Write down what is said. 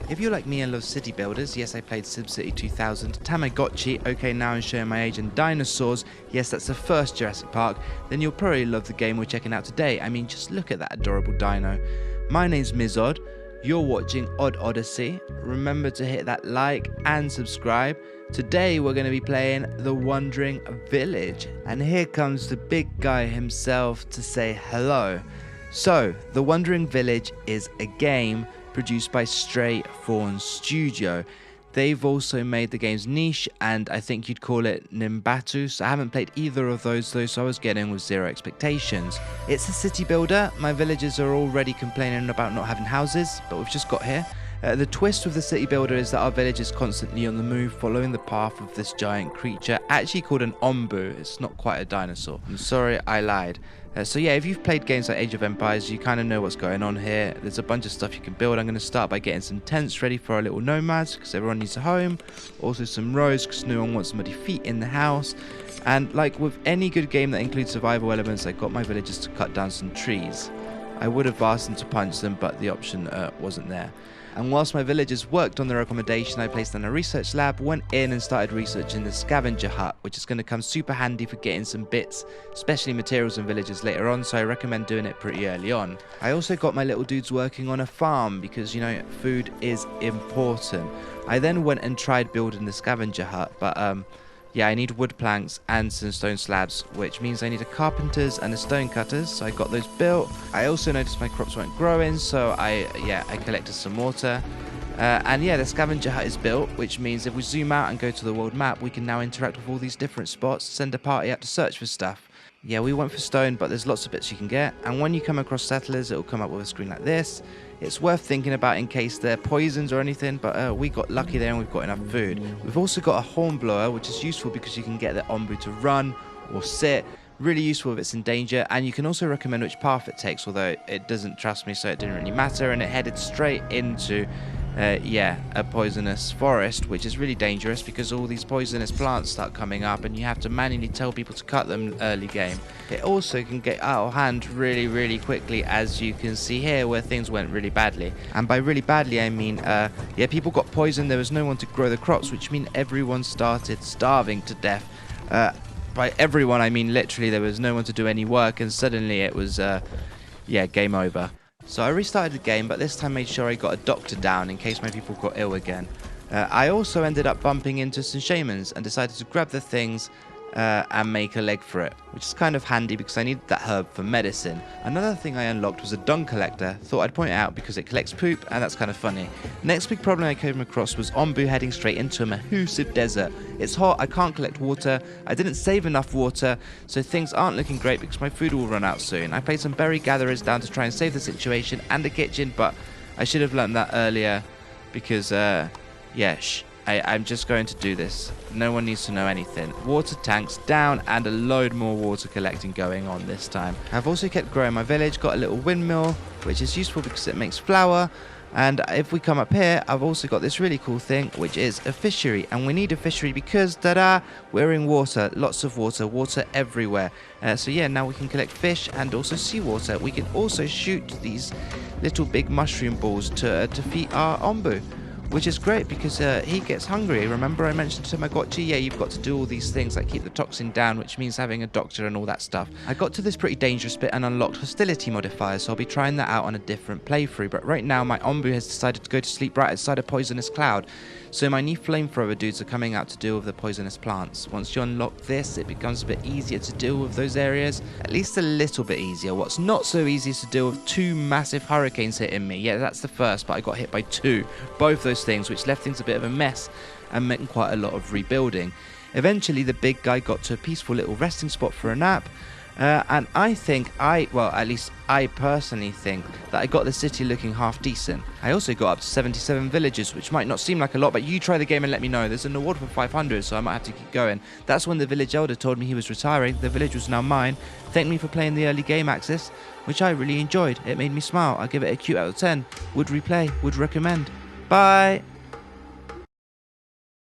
If you're like me and love city builders, yes, I played SimCity 2000, Tamagotchi, okay, now I'm showing my age, and dinosaurs, yes, that's the first Jurassic Park, then you'll probably love the game we're checking out today. I mean, just look at that adorable dino. My name's MizOdd, you're watching Odd Odyssey. Remember to hit that like and subscribe. Today we're going to be playing The Wandering Village, and here comes the big guy himself to say hello. So, The Wandering Village is a game produced by Stray Fawn Studio. They've also made the games Niche and I think you'd call it Nimbatus. I haven't played either of those though, so I was getting with zero expectations. It's a city builder. My villagers are already complaining about not having houses, but we've just got here. The twist with the city builder is that our village is constantly on the move, following the path of this giant creature, actually called an Onbu. It's not quite a dinosaur. I'm sorry, I lied. So yeah, if you've played games like Age of Empires, you kind of know what's going on here. There's a bunch of stuff you can build. I'm going to start by getting some tents ready for our little nomads, because everyone needs a home. Also some rows, because no one wants muddy feet in the house. And like with any good game that includes survival elements, I got my villagers to cut down some trees. I would have asked them to punch them, but the option wasn't there. And whilst my villagers worked on their accommodation, I placed in a research lab, went in and started researching the scavenger hut, which is going to come super handy for getting some bits, especially materials and villagers later on, so I recommend doing it pretty early on. I also got my little dudes working on a farm, because, you know, food is important. I then went and tried building the scavenger hut, but yeah, I need wood planks and some stone slabs, which means I need a carpenter's and a stone cutter's, so I got those built. I also noticed my crops weren't growing, so I collected some water. And yeah, the scavenger hut is built, which means if we zoom out and go to the world map, we can now interact with all these different spots, send a party out to search for stuff. Yeah, we went for stone, but there's lots of bits you can get, and when you come across settlers, it'll come up with a screen like this. It's worth thinking about in case they're poisons or anything, but we got lucky there and we've got enough food. We've also got a horn blower, which is useful because you can get the Onbu to run or sit. Really useful if it's in danger, and you can also recommend which path it takes, although it doesn't trust me, so it didn't really matter, and it headed straight into a poisonous forest, which is really dangerous because all these poisonous plants start coming up and you have to manually tell people to cut them early game. It also can get out of hand really quickly, as you can see here, where things went really badly. And by really badly I mean people got poisoned, there was no one to grow the crops, which mean everyone started starving to death. By everyone I mean literally, there was no one to do any work, and suddenly it was game over. So I restarted the game, but this time made sure I got a doctor down in case my people got ill again. I also ended up bumping into some shamans and decided to grab the things and make a leg for it, which is kind of handy because I needed that herb for medicine. Another thing I unlocked was a dung collector. Thought I'd point it out because it collects poop, and that's kind of funny. Next big problem I came across was Onbu heading straight into a massive desert. It's hot, I can't collect water, I didn't save enough water, so things aren't looking great because my food will run out soon. I placed some berry gatherers down to try and save the situation and a kitchen, but I should have learned that earlier because I'm just going to do this. No one needs to know anything. Water tanks down and a load more water collecting going on this time. I've also kept growing my village, got a little windmill, which is useful because it makes flour. And if we come up here, I've also got this really cool thing, which is a fishery. And we need a fishery because, ta-da, we're in water. Lots of water. Water everywhere. So yeah, now we can collect fish and also seawater. We can also shoot these little big mushroom balls to feed our Onbu, which is great because he gets hungry. Remember I mentioned Tamagotchi? Yeah, you've got to do all these things like keep the toxin down, which means having a doctor and all that stuff. I got to this pretty dangerous bit and unlocked hostility modifiers, so I'll be trying that out on a different playthrough. But right now my Onbu has decided to go to sleep right outside a poisonous cloud. So my new flamethrower dudes are coming out to deal with the poisonous plants. Once you unlock this, it becomes a bit easier to deal with those areas. At least a little bit easier. What's not so easy is to deal with two massive hurricanes hitting me. Yeah, that's the first, but I got hit by two. Both those things, which left things a bit of a mess and meant quite a lot of rebuilding. Eventually, the big guy got to a peaceful little resting spot for a nap. And at least I personally think that I got the city looking half decent. I also got up to 77 villagers, which might not seem like a lot, but you try the game and let me know. There's an award for 500, so I might have to keep going. That's when the village elder told me he was retiring. The village was now mine. Thanked me for playing the early game access, which I really enjoyed. It made me smile. I give it a cute out of 10. Would replay, would recommend. Bye!